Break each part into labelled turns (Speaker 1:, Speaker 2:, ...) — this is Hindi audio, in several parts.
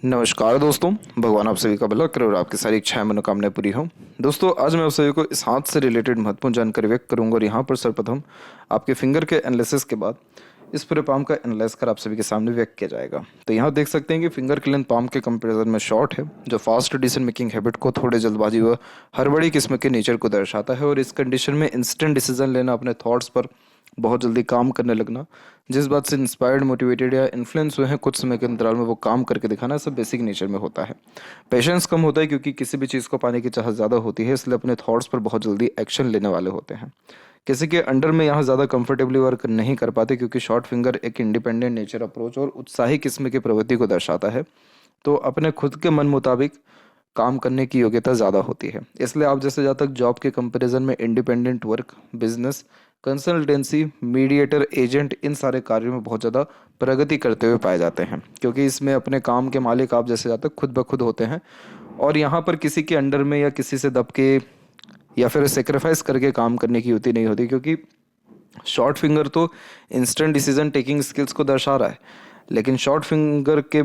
Speaker 1: नमस्कार दोस्तों। भगवान आप सभी का भला करे और आपकी सारी इच्छाएं मनोकामनाएं पूरी हों। दोस्तों, आज मैं आप सभी को इस हाथ से रिलेटेड महत्वपूर्ण जानकारी व्यक्त करूंगा और यहाँ पर सर्वप्रथम आपके फिंगर के एनालिसिस के बाद इस पूरे पाम का एनालाइज कर आप सभी के सामने व्यक्त किया जाएगा। तो यहाँ देख सकते हैं कि फिंगर की लेंथ पाम के कंपेरिजन में शॉर्ट है, जो फास्ट डिसीजन मेकिंग हैबिट को, थोड़े जल्दबाजी व हड़बड़ी किस्म के नेचर को दर्शाता है। और इस कंडीशन में इंस्टेंट डिसीजन लेना, अपने थॉट्स पर बहुत जल्दी काम करने लगना, जिस बात से इंस्पायर्ड, मोटिवेटेड या इन्फ्लुएंस हुए हैं, कुछ समय के अंतराल में वो काम करके दिखाना, सब बेसिक नेचर में होता है। पेशेंस कम होता है क्योंकि किसी भी चीज़ को पाने की चाहत ज़्यादा होती है, इसलिए अपने थॉट्स पर बहुत जल्दी एक्शन लेने वाले होते हैं। किसी के अंडर में यहाँ ज़्यादा कंफर्टेबली वर्क नहीं कर पाते क्योंकि शॉर्ट फिंगर एक इंडिपेंडेंट नेचर अप्रोच और उत्साही किस्म की प्रवृत्ति को दर्शाता है। तो अपने खुद के मन मुताबिक काम करने की योग्यता ज़्यादा होती है। इसलिए आप जैसे जहाँ तक जॉब के कंपैरिजन में independent work, business, consultancy, mediator, agent, इन सारे कार्यों में बहुत ज़्यादा प्रगति करते हुए पाए जाते हैं, क्योंकि इसमें अपने काम के मालिक आप जैसे जहाँ तक खुद ब खुद होते हैं। और यहाँ पर किसी के अंडर में या किसी से दब के या फिर सेक्रीफाइस करके काम करने की युक्ति नहीं होती, क्योंकि शॉर्ट फिंगर तो इंस्टेंट डिसीजन टेकिंग स्किल्स को दर्शा रहा है। लेकिन शॉर्ट फिंगर के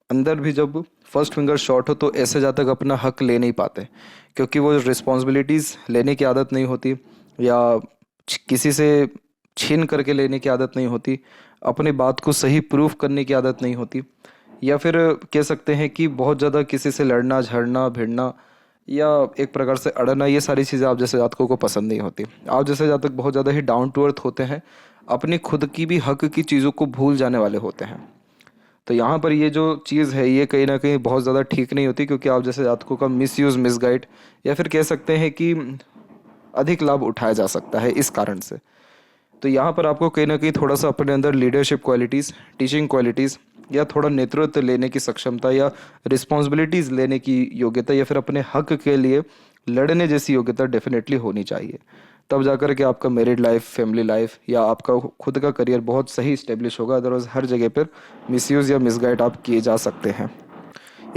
Speaker 1: अंदर भी जब फर्स्ट फिंगर शॉर्ट हो तो ऐसे जहाँ तक अपना हक ले नहीं पाते, क्योंकि वो रिस्पॉन्सिबिलिटीज़ लेने की आदत नहीं होती, या किसी से छीन करके लेने की आदत नहीं होती, अपनी बात को सही प्रूफ करने की आदत नहीं होती, या फिर कह सकते हैं कि बहुत ज़्यादा किसी से लड़ना झगड़ना भिड़ना या एक प्रकार से अड़ना, ये सारी चीज़ें आप जैसे जातकों को पसंद नहीं होती। आप जैसे जातक बहुत ज़्यादा ही डाउन टू अर्थ होते हैं, अपनी खुद की भी हक की चीज़ों को भूल जाने वाले होते हैं। तो यहाँ पर ये जो चीज़ है ये कहीं ना कहीं बहुत ज़्यादा ठीक नहीं होती, क्योंकि आप जैसे जातकों का मिसयूज़, मिसगाइड या फिर कह सकते हैं कि अधिक लाभ उठाया जा सकता है इस कारण से। तो यहाँ पर आपको कहीं ना कहीं थोड़ा सा अपने अंदर लीडरशिप क्वालिटीज़, टीचिंग क्वालिटीज़, या थोड़ा नेतृत्व लेने की सक्षमता या रिस्पॉन्सिबिलिटीज़ लेने की योग्यता, या फिर अपने हक के लिए लड़ने जैसी योग्यता डेफिनेटली होनी चाहिए। तब जाकर के आपका मैरिड लाइफ, फैमिली लाइफ या आपका खुद का करियर बहुत सही इस्टेब्लिश होगा। अदरवाइज हर जगह पर मिसयूज़ या मिसगाइड आप किए जा सकते हैं।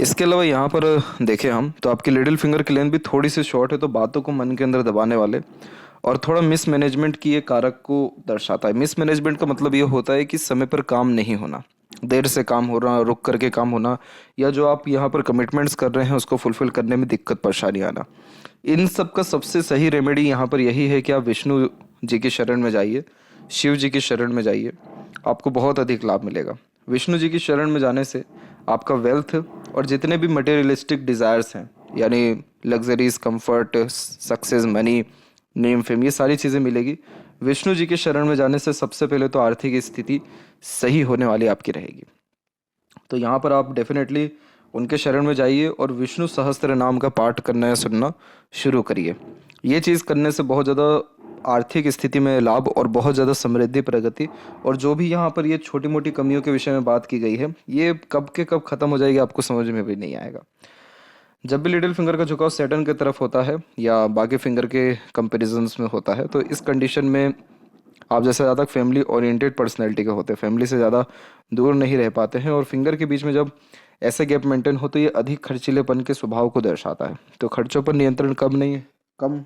Speaker 1: इसके अलावा यहाँ पर देखें हम तो आपकी लिटिल फिंगर की लेंथ भी थोड़ी सी शॉर्ट है, तो बातों को मन के अंदर दबाने वाले और थोड़ा मिसमैनेजमेंट की ये कारक को दर्शाता है। मिसमैनेजमेंट का मतलब ये होता है कि समय पर काम नहीं होना, देर से काम हो रहा, रुक करके काम होना, या जो आप यहाँ पर कमिटमेंट्स कर रहे हैं उसको फुलफिल करने में दिक्कत परेशानी आना। इन सब का सबसे सही रेमेडी यहाँ पर यही है कि आप विष्णु जी की शरण में जाइए, शिव जी की शरण में जाइए, आपको बहुत अधिक लाभ मिलेगा। विष्णु जी की शरण में जाने से आपका वेल्थ और जितने भी मटेरियलिस्टिक डिज़ायर्स हैं, यानी luxuries, comfort, success, money, name, fame, ये सारी चीज़ें मिलेगी। विष्णु जी के शरण में जाने से सबसे पहले तो आर्थिक स्थिति सही होने वाली आपकी रहेगी। तो यहाँ पर आप डेफिनेटली उनके शरण में जाइए और विष्णु सहस्त्र नाम का पाठ करना या सुनना शुरू करिए। ये चीज़ करने से बहुत ज़्यादा आर्थिक स्थिति में लाभ और बहुत ज़्यादा समृद्धि, प्रगति, और जो भी यहाँ पर ये छोटी मोटी कमियों के विषय में बात की गई है, ये कब के कब ख़त्म हो जाएगी आपको समझ में भी नहीं आएगा। जब भी लिटिल फिंगर का झुकाव सैटर्न की तरफ होता है या बाकी फिंगर के कंपेरिजन्स में होता है, तो इस कंडीशन में आप जैसे ज़्यादा फैमिली ओरिएंटेड पर्सनैलिटी के होते हैं, फैमिली से ज़्यादा दूर नहीं रह पाते हैं, और फिंगर के बीच में जब ऐसे गैप मेंटेन हो तो ये अधिक खर्चीलेपन के स्वभाव को दर्शाता है। तो खर्चों पर नियंत्रण कम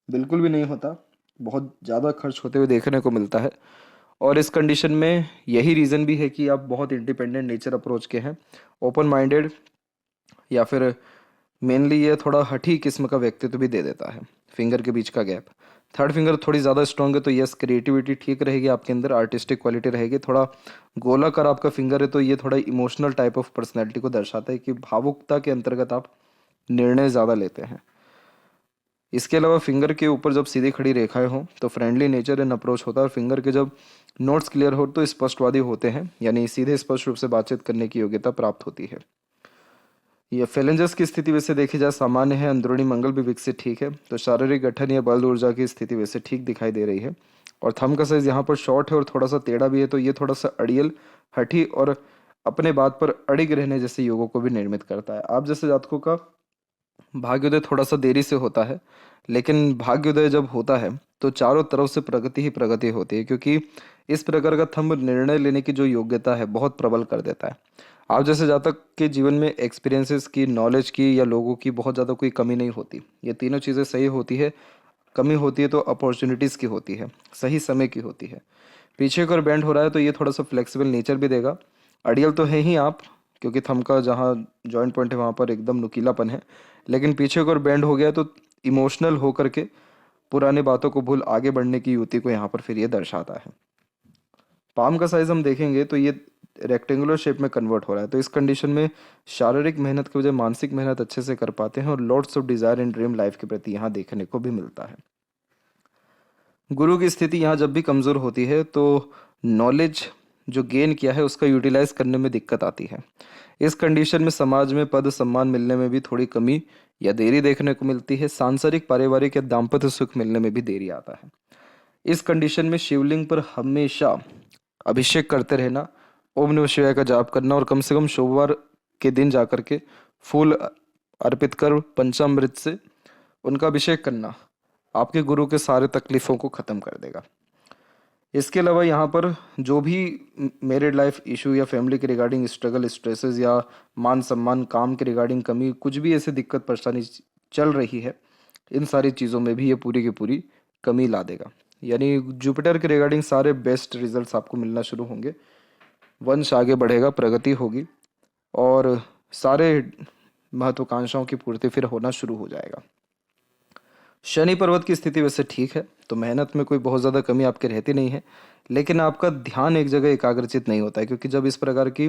Speaker 1: बिल्कुल भी नहीं होता, बहुत ज़्यादा खर्च होते हुए देखने को मिलता है। और इस कंडीशन में यही रीज़न भी है कि आप बहुत इंडिपेंडेंट नेचर अप्रोच के हैं, ओपन माइंडेड, या फिर मेनली ये थोड़ा हठी किस्म का व्यक्तित्व भी दे देता है फिंगर के बीच का गैप। थर्ड फिंगर थोड़ी ज़्यादा स्ट्रॉन्ग है तो यस, क्रिएटिविटी ठीक रहेगी आपके अंदर, आर्टिस्टिक क्वालिटी रहेगी। थोड़ा गोलाकार आपका फिंगर है तो ये थोड़ा इमोशनल टाइप ऑफ पर्सनैलिटी को दर्शाता है कि भावुकता के अंतर्गत आप निर्णय ज़्यादा लेते हैं। इसके अलावा फिंगर के ऊपर जब सीधी खड़ी रेखाएं हों तो फ्रेंडली नेचर एंड अप्रोच होता है, और फिंगर के जब नोट्स क्लियर हो तो स्पष्टवादी होते हैं, यानी सीधे स्पष्ट रूप से बातचीत करने की योग्यता प्राप्त होती है। ये फेलेंजर्स की स्थिति वैसे देखी जाए सामान्य है, अंदरूनी मंगल भी विकसित ठीक है, तो शारीरिक गठन या बल ऊर्जा की स्थिति वैसे ठीक दिखाई दे रही है। और थंब का साइज यहाँ पर शॉर्ट है और थोड़ा सा टेढ़ा भी है, तो ये थोड़ा सा अड़ियल, हठी और अपने बात पर अड़िग रहने जैसे योगों को भी निर्मित करता है। आप जैसे जातकों का भाग्योदय थोड़ा सा देरी से होता है, लेकिन भाग्योदय जब होता है तो चारों तरफ से प्रगति ही प्रगति होती है, क्योंकि इस प्रकार का थंब निर्णय लेने की जो योग्यता है बहुत प्रबल कर देता है। आप जैसे जातक के जीवन में एक्सपीरियंसेस की, नॉलेज की या लोगों की बहुत ज़्यादा कोई कमी नहीं होती, ये तीनों चीज़ें सही होती है। कमी होती है तो अपॉर्चुनिटीज़ की होती है, सही समय की होती है। पीछे की ओर बैंड हो रहा है तो ये थोड़ा सा फ्लेक्सिबल नेचर भी देगा। अड़ियल तो है ही आप, क्योंकि थंब का जहाँ जॉइंट पॉइंट है वहाँ पर एकदम नुकीलापन है, लेकिन पीछे को बैंड हो गया तो इमोशनल होकर के पुरानी बातों को भूल आगे बढ़ने की युवती को यहाँ पर फिर ये दर्शाता है। पाम का साइज हम देखेंगे तो ये रेक्टेंगुलर शेप में कन्वर्ट हो रहा है, तो इस कंडीशन में शारीरिक मेहनत के बजाय मानसिक मेहनत अच्छे से कर पाते हैं और lots of desire and dream life के प्रति यहाँ देखने को भी मिलता है। गुरु की स्थिति यहाँ जब भी कमज़ोर होती है तो नॉलेज जो गेन किया है उसका यूटिलाइज करने में दिक्कत आती है। इस कंडीशन में समाज में पद सम्मान मिलने में भी थोड़ी कमी या देरी देखने को मिलती है। सांसारिक पारिवारिक या दाम्पत्य सुख मिलने में भी देरी आता है। इस कंडीशन में शिवलिंग पर हमेशा अभिषेक करते रहना, ओम नमः शिवाय का जाप करना और कम से कम सोमवार के दिन जाकर के फूल अर्पित कर पंचामृत से उनका अभिषेक करना आपके गुरु के सारे तकलीफ़ों को ख़त्म कर देगा। इसके अलावा यहाँ पर जो भी मैरिड लाइफ इशू या फैमिली के रिगार्डिंग स्ट्रगल स्ट्रेसेस या मान सम्मान काम के रिगार्डिंग कमी कुछ भी ऐसी दिक्कत परेशानी चल रही है, इन सारी चीज़ों में भी ये पूरी की पूरी कमी ला देगा। यानी जुपिटर के रिगार्डिंग सारे बेस्ट रिजल्ट्स आपको मिलना शुरू होंगे, वंश आगे बढ़ेगा, प्रगति होगी और सारे महत्वाकांक्षाओं की पूर्ति फिर होना शुरू हो जाएगा। शनि पर्वत की स्थिति वैसे ठीक है, तो मेहनत में कोई बहुत ज़्यादा कमी आपके रहती नहीं है, लेकिन आपका ध्यान एक जगह एकाग्रचित नहीं होता है, क्योंकि जब इस प्रकार की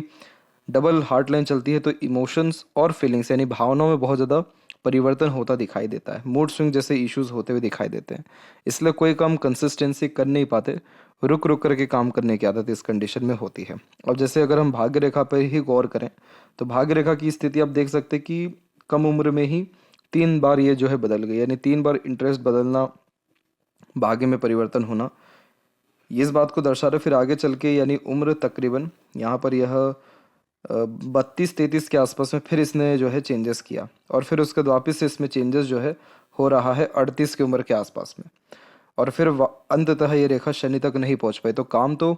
Speaker 1: डबल हार्ट लाइन चलती है तो इमोशंस और फीलिंग्स यानी भावनाओं में बहुत ज़्यादा परिवर्तन होता दिखाई देता है। मूड स्विंग जैसे इश्यूज होते हुए दिखाई देते हैं, इसलिए कोई काम कंसिस्टेंसी कर नहीं पाते, रुक रुक करके काम करने की आदत इस कंडीशन में होती है। और जैसे अगर हम भाग्य रेखा पर ही गौर करें तो भाग्य रेखा की स्थिति आप देख सकते हैं कि कम उम्र में ही 3 बार ये जो है बदल गई, यानी 3 बार इंटरेस्ट बदलना, भाग्य में परिवर्तन होना, ये इस बात को दर्शा रहे। फिर आगे चल के यानी उम्र तकरीबन यहाँ पर यह 32-33 के आसपास में फिर इसने जो है चेंजेस किया और फिर उसके बाद वापस से इसमें चेंजेस जो है हो रहा है 38 की उम्र के आसपास में, और फिर अंततः ये रेखा शनि तक नहीं पहुंच पाई। तो काम तो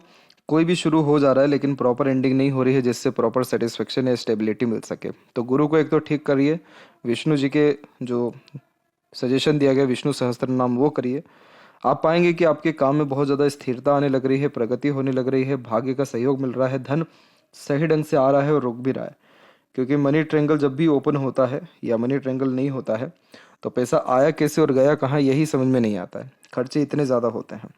Speaker 1: कोई भी शुरू हो जा रहा है लेकिन प्रॉपर एंडिंग नहीं हो रही है, जिससे प्रॉपर सेटिस्फेक्शन या स्टेबिलिटी मिल सके। तो गुरु को एक तो ठीक करिए, विष्णु जी के जो सजेशन दिया गया विष्णु सहस्त्र नाम वो करिए, आप पाएंगे कि आपके काम में बहुत ज़्यादा स्थिरता आने लग रही है, प्रगति होने लग रही है, भाग्य का सहयोग मिल रहा है, धन सही ढंग से आ रहा है और रुक भी रहा है। क्योंकि मनी ट्रायंगल जब भी ओपन होता है या मनी ट्रायंगल नहीं होता है तो पैसा आया कैसे और गया कहाँ यही समझ में नहीं आता है, खर्चे इतने ज़्यादा होते हैं।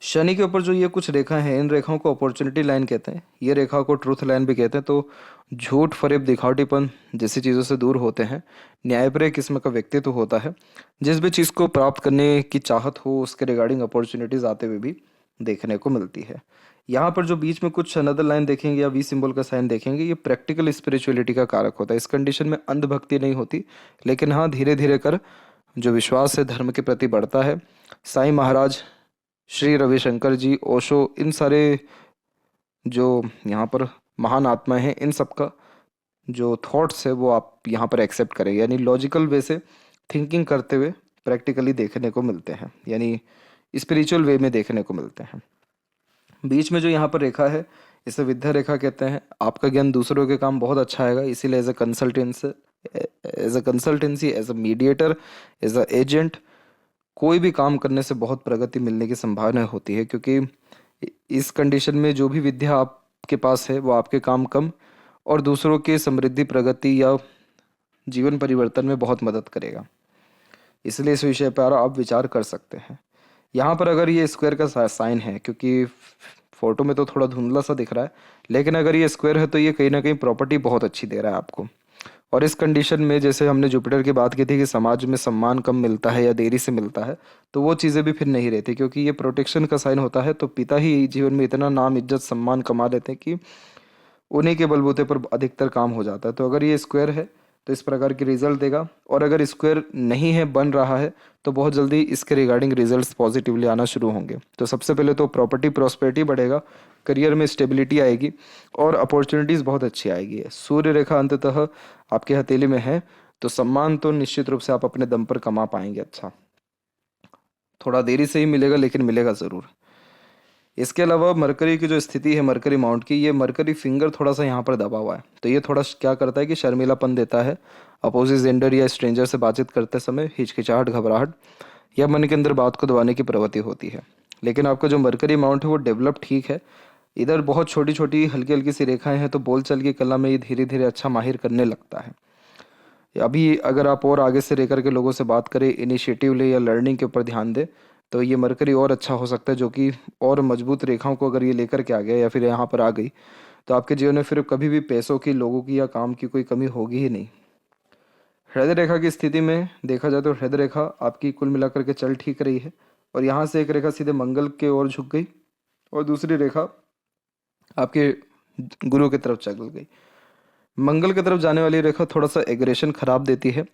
Speaker 1: शनि के ऊपर जो ये कुछ रेखा है, इन रेखाओं को अपॉर्चुनिटी लाइन कहते हैं, ये रेखा को ट्रूथ लाइन भी कहते हैं। तो झूठ फरेब दिखावटीपन जैसी चीज़ों से दूर होते हैं, न्यायप्रिय किस्म का व्यक्तित्व होता है, जिस भी चीज़ को प्राप्त करने की चाहत हो उसके रिगार्डिंग अपॉर्चुनिटीज़ आते हुए भी देखने को मिलती है। यहाँ पर जो बीच में कुछ अनदर लाइन देखेंगे या वी सिंबल का साइन देखेंगे, ये प्रैक्टिकल स्पिरिचुअलिटी का कारक होता है। इस कंडीशन में अंधभक्ति नहीं होती, लेकिन हाँ धीरे धीरे कर जो विश्वास है धर्म के प्रति बढ़ता है। साईं महाराज, श्री रविशंकर जी, ओशो, इन सारे जो यहाँ पर महान आत्मा हैं, इन सब का जो थॉट्स है वो आप यहाँ पर एक्सेप्ट करें, यानी लॉजिकल वे से थिंकिंग करते हुए प्रैक्टिकली देखने को मिलते हैं, यानी स्पिरिचुअल वे में देखने को मिलते हैं। बीच में जो यहाँ पर रेखा है इसे विद्या रेखा कहते हैं। आपका ज्ञान दूसरों के काम बहुत अच्छा आएगा, इसीलिए as a consultancy, as a mediator, as a agent कोई भी काम करने से बहुत प्रगति मिलने की संभावना होती है, क्योंकि इस कंडीशन में जो भी विद्या आपके पास है वो आपके काम कम और दूसरों के समृद्धि, प्रगति या जीवन परिवर्तन में बहुत मदद करेगा। इसलिए इस विषय पर आप विचार कर सकते हैं। यहाँ पर अगर ये स्क्वायर का साइन है, क्योंकि फोटो में तो थोड़ा धुंधला सा दिख रहा है, लेकिन अगर ये स्क्वायर है तो ये कहीं ना कहीं प्रॉपर्टी बहुत अच्छी दे रहा है आपको। और इस कंडीशन में जैसे हमने जुपिटर की बात की थी कि समाज में सम्मान कम मिलता है या देरी से मिलता है, तो वो चीज़ें भी फिर नहीं रहती, क्योंकि ये प्रोटेक्शन का साइन होता है। तो पिता ही जीवन में इतना नाम, इज्जत, सम्मान कमा लेते हैं कि उन्हीं के बलबूते पर अधिकतर काम हो जाता है। तो अगर ये स्क्वायर है तो इस प्रकार की रिजल्ट देगा, और अगर स्क्वायर नहीं है, बन रहा है, तो बहुत जल्दी इसके रिगार्डिंग रिजल्ट्स पॉजिटिवली आना शुरू होंगे। तो सबसे पहले तो प्रॉपर्टी प्रॉस्पेरिटी बढ़ेगा, करियर में स्टेबिलिटी आएगी और अपॉर्चुनिटीज़ बहुत अच्छी आएगी। सूर्य रेखा अंततः आपके हथेली में है, तो सम्मान तो निश्चित रूप से आप अपने दम पर कमा पाएंगे। अच्छा, थोड़ा देरी से ही मिलेगा लेकिन मिलेगा ज़रूर। इसके अलावा मरकरी की जो स्थिति है, मरकरी माउंट की, ये मरकरी फिंगर थोड़ा सा यहाँ पर दबा हुआ है, तो ये थोड़ा क्या करता है कि शर्मिलापन देता है। अपोजिट जेंडर या स्ट्रेंजर से बातचीत करते समय हिचकिचाहट, घबराहट या मन के अंदर बात को दबाने की प्रवृत्ति होती है। लेकिन आपका जो मरकरी माउंट है वो डेवलप ठीक है, इधर बहुत छोटी छोटी हल्की हल्की सी रेखाएं हैं, तो बोलचाल की कला में ये धीरे धीरे अच्छा माहिर करने लगता है। अभी अगर आप और आगे से रह करके लोगों से बात करें, इनिशिएटिव ले या लर्निंग के ऊपर ध्यान दे, तो ये मरकरी और अच्छा हो सकता है, जो कि और मजबूत रेखाओं को अगर ये लेकर के आ गया या फिर यहाँ पर आ गई, तो आपके जीवन में फिर कभी भी पैसों की, लोगों की या काम की कोई कमी होगी ही नहीं। हृदय रेखा की स्थिति में देखा जाए तो हृदय रेखा आपकी कुल मिलाकर के चल ठीक रही है, और यहाँ से एक रेखा सीधे मंगल के ओर झुक गई और दूसरी रेखा आपके गुरु की तरफ चल गई। मंगल की तरफ जाने वाली रेखा थोड़ा सा एग्रेशन खराब देती है,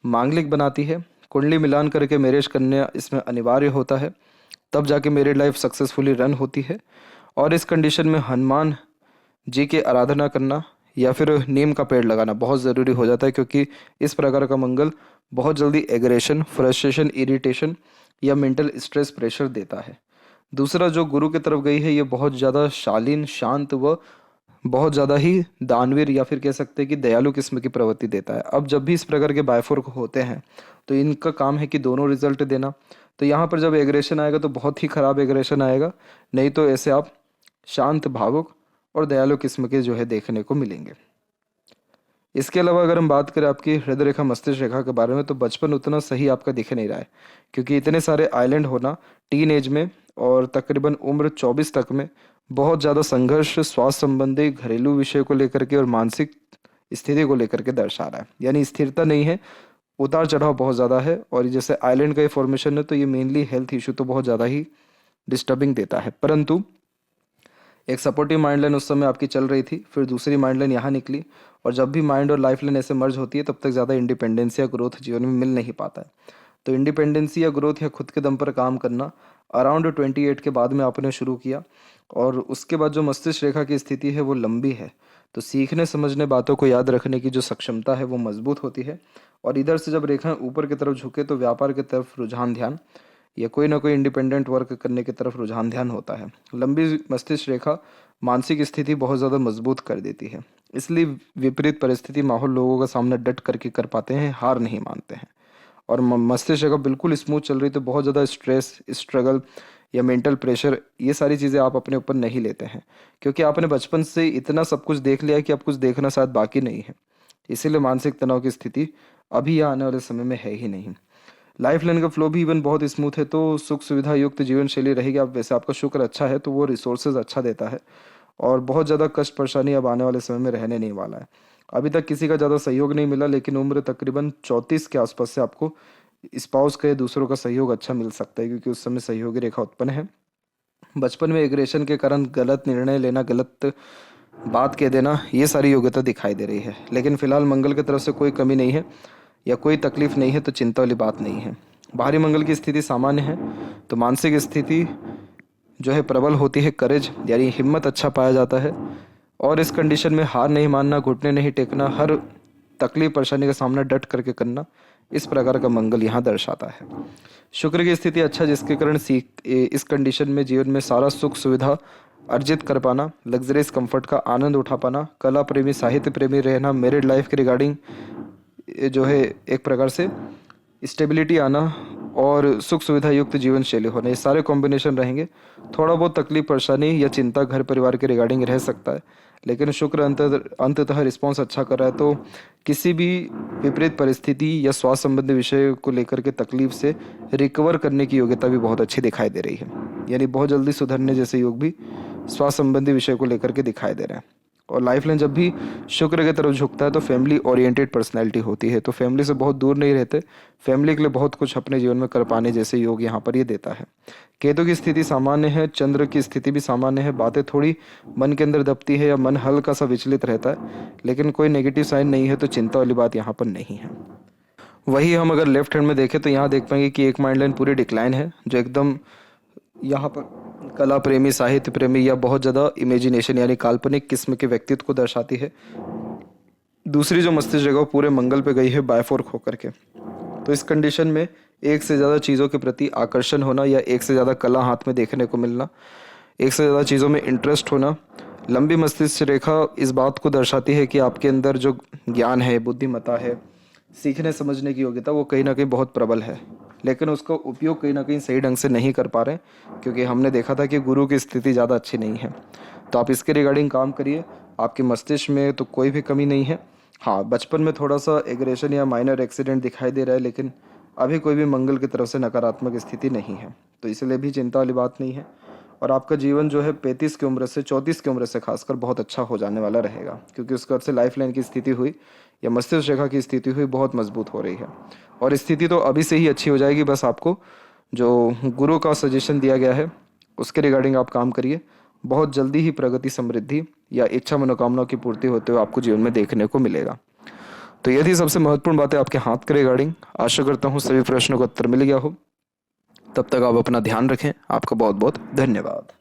Speaker 1: मांगलिक बनाती है, कुंडली मिलान करके मैरिज करने इसमें अनिवार्य होता है, तब जाके मेरिड लाइफ सक्सेसफुली रन होती है। और इस कंडीशन में हनुमान जी की आराधना करना या फिर नीम का पेड़ लगाना बहुत ज़रूरी हो जाता है, क्योंकि इस प्रकार का मंगल बहुत जल्दी एग्रेशन, फ्रस्ट्रेशन, इरिटेशन या मेंटल स्ट्रेस, प्रेशर देता है। दूसरा जो गुरु की तरफ गई है, ये बहुत ज़्यादा शालीन, शांत व बहुत ज़्यादा ही दानवीर या फिर कह सकते हैं कि दयालु किस्म की प्रवृत्ति देता है। अब जब भी इस प्रकार के बायफोर्क होते हैं तो इनका काम है कि दोनों रिजल्ट देना। तो यहाँ पर जब एग्रेशन आएगा तो बहुत ही खराब एग्रेशन आएगा, नहीं तो ऐसे आप शांत, भावुक और दयालु किस्म के जो है देखने को मिलेंगे। इसके अलावा अगर हम बात करें आपकी हृदय रेखा, मस्तिष्क रेखा के बारे में, तो बचपन उतना सही आपका दिख नहीं रहा है, क्योंकि इतने सारे आइलैंड होना टीन एज में और तकरीबन उम्र 24 तक में बहुत ज़्यादा संघर्ष स्वास्थ्य संबंधी, घरेलू विषय को लेकर के और मानसिक स्थिति को लेकर के दर्शा रहा है। यानी स्थिरता नहीं है, उतार चढ़ाव बहुत ज़्यादा है। और जैसे आइलैंड का ये फॉर्मेशन है, तो ये मेनली हेल्थ इशू तो बहुत ज़्यादा ही डिस्टर्बिंग देता है। परंतु एक सपोर्टिव माइंड लाइन उस समय आपकी चल रही थी, फिर दूसरी माइंड लाइन यहाँ निकली, और जब भी माइंड और लाइफ लाइन ऐसे मर्ज होती है, तब तक ज़्यादा इंडिपेंडेंस या ग्रोथ जीवन में मिल नहीं पाता है। तो इंडिपेंडेंसी या ग्रोथ या खुद के दम पर काम करना अराउंड 28 के बाद में आपने शुरू किया, और उसके बाद जो मस्तिष्क रेखा की स्थिति है वो लंबी है, तो सीखने समझने, बातों को याद रखने की जो सक्षमता है वो मजबूत होती है। और इधर से जब रेखाएं ऊपर की तरफ झुके तो व्यापार की तरफ रुझान, ध्यान या कोई ना कोई इंडिपेंडेंट वर्क करने की तरफ रुझान, ध्यान होता है। लंबी मस्तिष्क रेखा मानसिक स्थिति बहुत ज़्यादा मजबूत कर देती है, इसलिए विपरीत परिस्थिति, माहौल, लोगों का सामना डट करके कर पाते हैं, हार नहीं मानते हैं। और मस्तिष्क रेखा बिल्कुल स्मूथ चल रही तो बहुत ज़्यादा स्ट्रेस, स्ट्रगल या मेंटल प्रेशर, ये सारी चीज़ें आप अपने ऊपर नहीं लेते हैं, क्योंकि आपने बचपन से इतना सब कुछ देख लिया है कि अब कुछ देखना शायद बाकी नहीं है। इसीलिए मानसिक तनाव की स्थिति अभी या आने वाले समय में है ही नहीं। लाइफ लाइन का फ्लो भी इवन बहुत स्मूथ है, तो सुख सुविधा युक्त जीवन शैली रहेगी। आप वैसे आपका शुक्र अच्छा है, तो वो रिसोर्सेज अच्छा देता है, और बहुत ज़्यादा कष्ट परेशानी अब आने वाले समय में रहने नहीं वाला है। अभी तक किसी का ज़्यादा सहयोग नहीं मिला, लेकिन उम्र तकरीबन 34 के आसपास से आपको स्पाउस का या दूसरों का सहयोग अच्छा मिल सकता है, क्योंकि उस समय सहयोगी रेखा उत्पन्न है। बचपन में एग्रेशन के कारण गलत निर्णय लेना, गलत बात कह देना, ये सारी योग्यता दिखाई दे रही है। लेकिन फिलहाल मंगल की तरफ से कोई कमी नहीं है या कोई तकलीफ नहीं है, तो चिंता वाली बात नहीं है। बाहरी मंगल की स्थिति सामान्य है, तो मानसिक स्थिति जो है प्रबल होती है, करेज यानी हिम्मत अच्छा पाया जाता है। और इस कंडीशन में हार नहीं मानना, घुटने नहीं टेकना, हर तकलीफ परेशानी का सामना डट करके करना, इस प्रकार का मंगल यहाँ दर्शाता है। शुक्र की स्थिति अच्छा, जिसके कारण इस कंडीशन में जीवन में सारा सुख सुविधा अर्जित कर पाना, लग्जरियस कंफर्ट का आनंद उठा पाना, कला प्रेमी, साहित्य प्रेमी रहना, मैरिड लाइफ के रिगार्डिंग जो है एक प्रकार से स्टेबिलिटी आना और सुख सुविधा युक्त जीवन शैली होना, ये सारे कॉम्बिनेशन रहेंगे। थोड़ा बहुत तकलीफ, परेशानी या चिंता घर परिवार के रिगार्डिंग रह सकता है, लेकिन शुक्र अंततः रिस्पॉन्स अच्छा कर रहा है, तो किसी भी विपरीत परिस्थिति या स्वास्थ्य संबंधी विषय को लेकर के तकलीफ से रिकवर करने की योग्यता भी बहुत अच्छी दिखाई दे रही है। यानी बहुत जल्दी सुधरने जैसे योग भी स्वास्थ्य संबंधी विषय को लेकर के दिखाई दे रहे हैं। और लाइफ लाइन जब भी शुक्र की तरफ झुकता है तो फैमिली ओरिएंटेड पर्सनैलिटी होती है, तो फैमिली से बहुत दूर नहीं रहते, फैमिली के लिए बहुत कुछ अपने जीवन में कर पाने जैसे योग यहाँ पर ये देता है। केतु की स्थिति सामान्य है, चंद्र की स्थिति भी सामान्य है, बातें थोड़ी मन के अंदर दबती है या मन हल्का सा विचलित रहता है, लेकिन कोई नेगेटिव साइन नहीं है, तो चिंता वाली बात यहाँ पर नहीं है। वही हम अगर लेफ्ट हैंड में देखें तो यहाँ देख पाएंगे कि एक माइंड लाइन पूरी डिक्लाइन है, जो एकदम यहाँ पर कला प्रेमी, साहित्य प्रेमी या बहुत ज़्यादा इमेजिनेशन यानी काल्पनिक किस्म के व्यक्तित्व को दर्शाती है। दूसरी जो मस्तिष्क जगह पूरे मंगल पे गई है बायफोर्क होकर के, तो इस कंडीशन में एक से ज़्यादा चीज़ों के प्रति आकर्षण होना या एक से ज़्यादा कला हाथ में देखने को मिलना, एक से ज़्यादा चीज़ों में इंटरेस्ट होना। लंबी मस्तिष्क रेखा इस बात को दर्शाती है कि आपके अंदर जो ज्ञान है, बुद्धिमत्ता है, सीखने समझने की योग्यता, वो कहीं ना कहीं बहुत प्रबल है, लेकिन उसका उपयोग कहीं ना कहीं सही ढंग से नहीं कर पा रहे, क्योंकि हमने देखा था कि गुरु की स्थिति ज़्यादा अच्छी नहीं है। तो आप इसके रिगार्डिंग काम करिए। आपके मस्तिष्क में तो कोई भी कमी नहीं है। हाँ, बचपन में थोड़ा सा एग्रेशन या माइनर एक्सीडेंट दिखाई दे रहा है, लेकिन अभी कोई भी मंगल की तरफ से नकारात्मक स्थिति नहीं है, तो इसलिए भी चिंता वाली बात नहीं है। और आपका जीवन जो है 35 की उम्र से 34 की उम्र से खासकर बहुत अच्छा हो जाने वाला रहेगा, क्योंकि उसके बाद से लाइफ लाइन की स्थिति हुई या मस्तिष्क रेखा की स्थिति हुई बहुत मजबूत हो रही है। और स्थिति तो अभी से ही अच्छी हो जाएगी, बस आपको जो गुरु का सजेशन दिया गया है उसके रिगार्डिंग आप काम करिए। बहुत जल्दी ही प्रगति, समृद्धि या इच्छा मनोकामनाओं की पूर्ति होते हुए आपको जीवन में देखने को मिलेगा। तो ये थी सबसे महत्वपूर्ण बातें आपके हाथ के रिगार्डिंग। आशा करता हूँ सभी प्रश्नों का उत्तर मिल गया हो। तब तक आप अपना ध्यान रखें। आपका बहुत बहुत धन्यवाद।